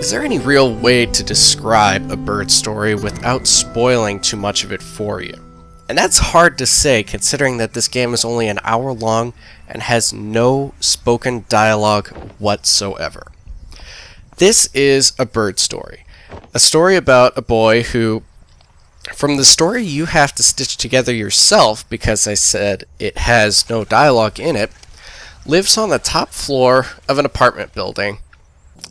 is there any real way to describe a bird story without spoiling too much of it for you? And that's hard to say, considering that this game is only an hour long and has no spoken dialogue whatsoever. This is a bird story. A story about a boy who, from the story you have to stitch together yourself, because I said it has no dialogue in it, lives on the top floor of an apartment building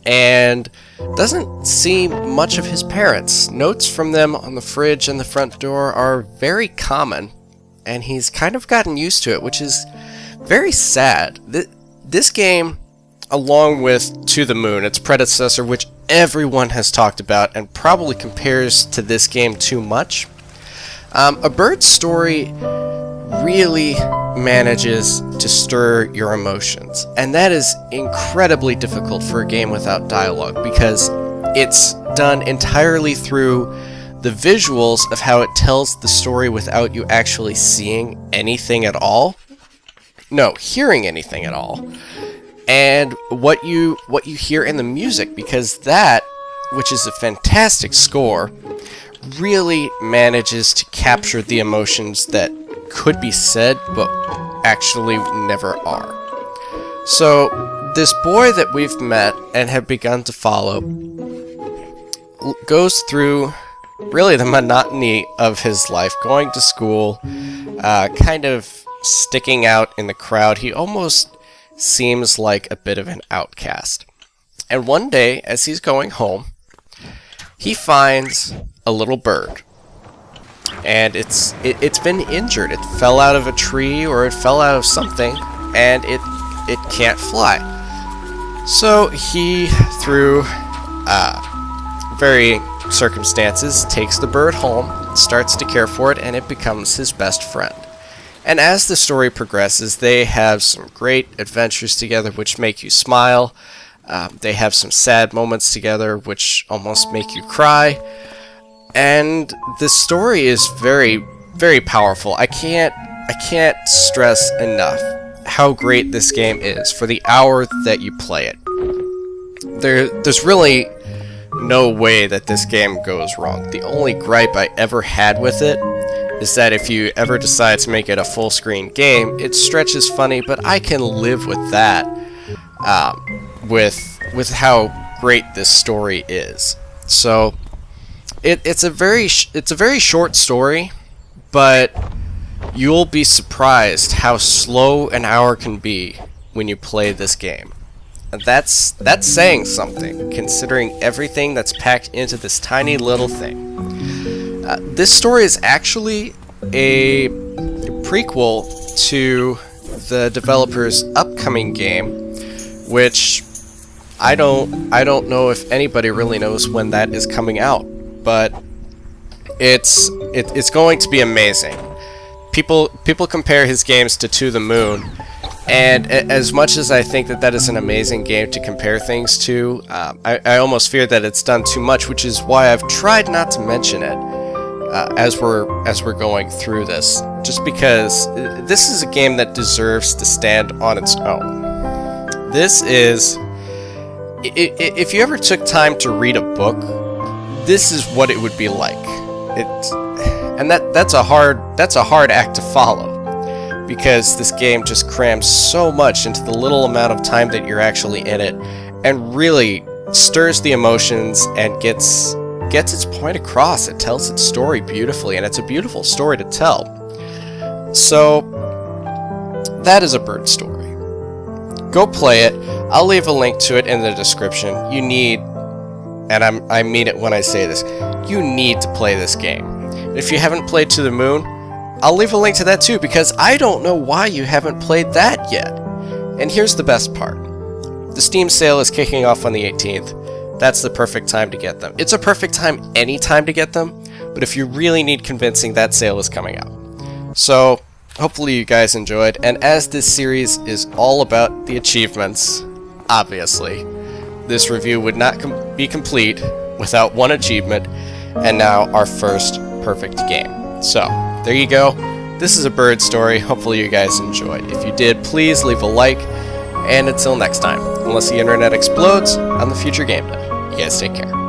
and doesn't see much of his parents. Notes from them on the fridge and the front door are very common, and he's kind of gotten used to it, which is very sad. This game, along with To the Moon, its predecessor, which everyone has talked about and probably compares to this game too much, a bird story really manages to stir your emotions, and that is incredibly difficult for a game without dialogue, because it's done entirely through the visuals of how it tells the story without you actually seeing anything at all. No, hearing anything at all. And what you hear in the music, because that, which is a fantastic score, really manages to capture the emotions that could be said but actually never are. So this boy that we've met and have begun to follow goes through really the monotony of his life, going to school, kind of sticking out in the crowd. He almost seems like a bit of an outcast. And one day, as he's going home, he finds a little bird. And it's been injured. It fell out of a tree, or it fell out of something, and it can't fly. So he, through varying circumstances, takes the bird home, starts to care for it, and it becomes his best friend. And as the story progresses, they have some great adventures together which make you smile. They have some sad moments together which almost make you cry. And the story is very, very powerful. I can't stress enough how great this game is for the hour that you play it. There's really no way that this game goes wrong. The only gripe I ever had with it is that if you ever decide to make it a full screen game, it stretches funny, but I can live with that, with how great this story is. So it's a very short story, but you'll be surprised how slow an hour can be when you play this game. And that's saying something, considering everything that's packed into this tiny little thing. This story is actually a prequel to the developer's upcoming game, which I don't know if anybody really knows when that is coming out, but it's going to be amazing. People compare his games to the Moon, and as much as I think that is an amazing game to compare things to, I almost fear that it's done too much, which is why I've tried not to mention it as we're going through this, just because this is a game that deserves to stand on its own. This is, if you ever took time to read a book, this is what it would be like. That's a hard act to follow, because this game just crams so much into the little amount of time that you're actually in it, and really stirs the emotions and gets its point across. It tells its story beautifully, and it's a beautiful story to tell. So that is a bird story. Go play it. I'll leave a link to it in the description. You need, and I mean it when I say this, you need to play this game. If you haven't played To the Moon, I'll leave a link to that too, because I don't know why you haven't played that yet. And here's the best part. The Steam sale is kicking off on the 18th. That's the perfect time to get them. It's a perfect time any time to get them, but if you really need convincing, that sale is coming out. So hopefully you guys enjoyed, and as this series is all about the achievements, obviously, this review would not be complete without one achievement, and now our first perfect game. So there you go. This is a bird story. Hopefully you guys enjoyed. If you did, please leave a like, and until next time, unless the internet explodes, I'm the Future Game Dev. You guys take care.